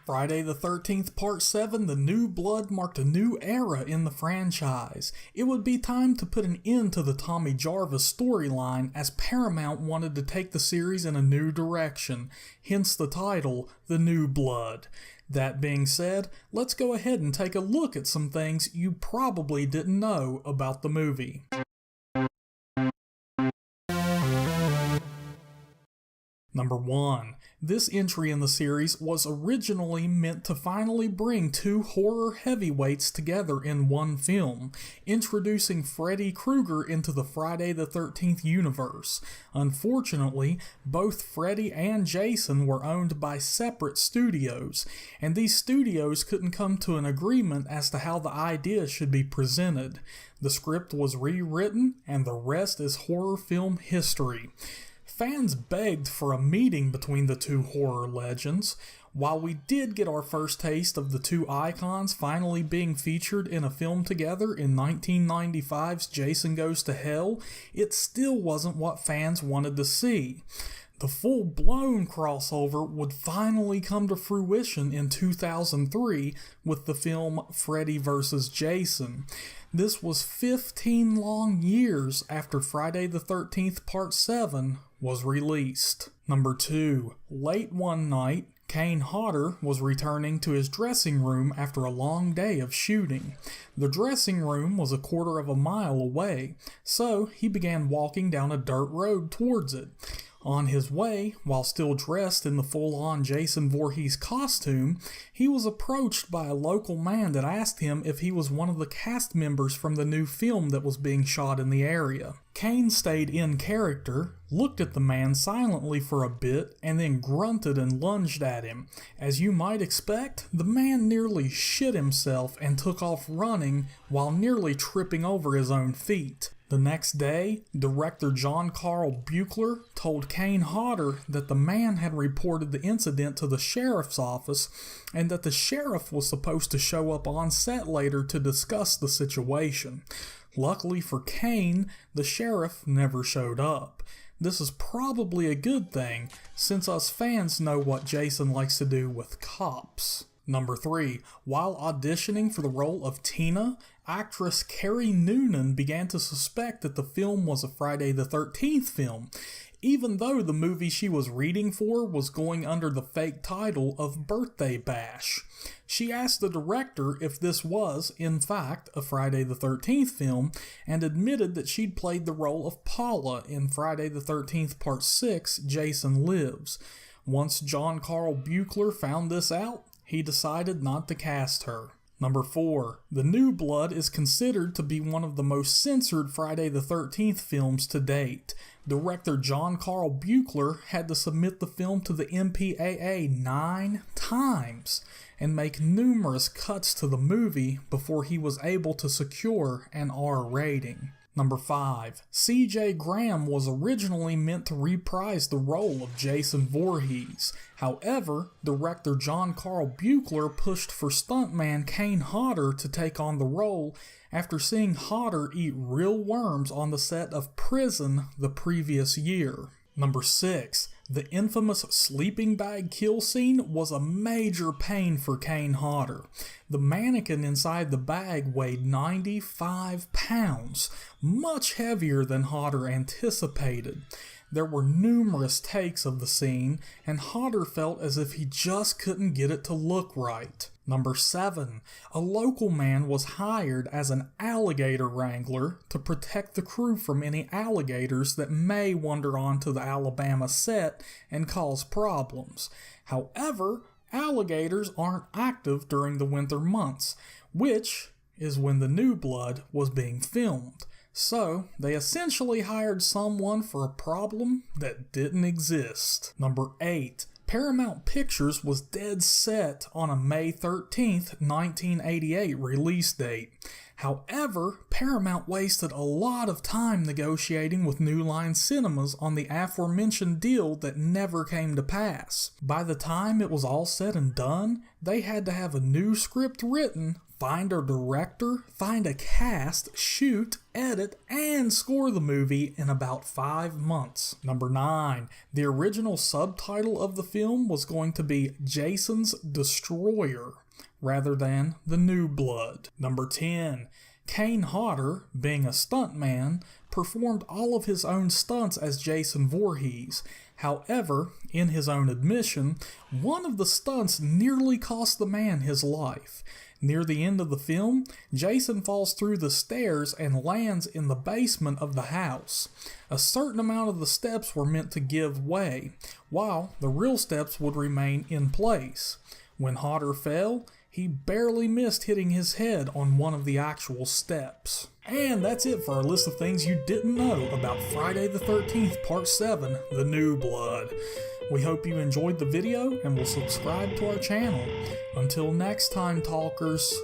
Friday the 13th Part 7, The New Blood marked a new era in the franchise. It would be time to put an end to the Tommy Jarvis storyline as Paramount wanted to take the series in a new direction, hence the title, The New Blood. That being said, let's go ahead and take a look at some things you probably didn't know about the movie. Number 1. This entry in the series was originally meant to finally bring two horror heavyweights together in one film, introducing Freddy Krueger into the Friday the 13th universe. Unfortunately, both Freddy and Jason were owned by separate studios, and these studios couldn't come to an agreement as to how the idea should be presented. The script was rewritten, and the rest is horror film history. Fans begged for a meeting between the two horror legends. While we did get our first taste of the two icons finally being featured in a film together in 1995's Jason Goes to Hell, it still wasn't what fans wanted to see. The full-blown crossover would finally come to fruition in 2003 with the film Freddy vs. Jason. This was 15 long years after Friday the 13th Part 7 was released. Number 2. Late one night, Kane Hodder was returning to his dressing room after a long day of shooting. The dressing room was a quarter of a mile away, so he began walking down a dirt road towards it. On his way, while still dressed in the full-on Jason Voorhees costume, he was approached by a local man that asked him if he was one of the cast members from the new film that was being shot in the area. Kane stayed in character, looked at the man silently for a bit, and then grunted and lunged at him. As you might expect, the man nearly shit himself and took off running while nearly tripping over his own feet. The next day, director John Carl Buechler told Kane Hodder that the man had reported the incident to the sheriff's office and that the sheriff was supposed to show up on set later to discuss the situation. Luckily for Kane, the sheriff never showed up. This is probably a good thing, since us fans know what Jason likes to do with cops. Number 3. While auditioning for the role of Tina, actress Carrie Noonan began to suspect that the film was a Friday the 13th film, even though the movie she was reading for was going under the fake title of Birthday Bash. She asked the director if this was, in fact, a Friday the 13th film, and admitted that she'd played the role of Paula in Friday the 13th Part 6, Jason Lives. Once John Carl Buechler found this out, he decided not to cast her. Number 4. The New Blood is considered to be one of the most censored Friday the 13th films to date. Director John Carl Buechler had to submit the film to the MPAA 9 times and make numerous cuts to the movie before he was able to secure an R rating. Number 5. C.J. Graham was originally meant to reprise the role of Jason Voorhees. However, director John Carl Buechler pushed for stuntman Kane Hodder to take on the role after seeing Hodder eat real worms on the set of Prison the previous year. Number 6. The infamous sleeping bag kill scene was a major pain for Kane Hodder. The mannequin inside the bag weighed 95 pounds, much heavier than Hodder anticipated. There were numerous takes of the scene, and Hodder felt as if he just couldn't get it to look right. Number 7. A local man was hired as an alligator wrangler to protect the crew from any alligators that may wander onto the Alabama set and cause problems. However, alligators aren't active during the winter months, which is when The New Blood was being filmed. So, they essentially hired someone for a problem that didn't exist. Number 8. Paramount Pictures was dead set on a May 13th, 1988 release date. However, Paramount wasted a lot of time negotiating with New Line Cinemas on the aforementioned deal that never came to pass. By the time it was all said and done, they had to have a new script written, find a director, find a cast, shoot, edit, and score the movie in about 5 months. Number 9. The original subtitle of the film was going to be Jason's Destroyer, rather than The New Blood. Number 10. Kane Hodder, being a stuntman, performed all of his own stunts as Jason Voorhees. However, in his own admission, one of the stunts nearly cost the man his life. Near the end of the film, Jason falls through the stairs and lands in the basement of the house. A certain amount of the steps were meant to give way, while the real steps would remain in place. When Hodder fell, he barely missed hitting his head on one of the actual steps. And that's it for our list of things you didn't know about Friday the 13th Part 7, The New Blood. We hope you enjoyed the video and will subscribe to our channel. Until next time, talkers.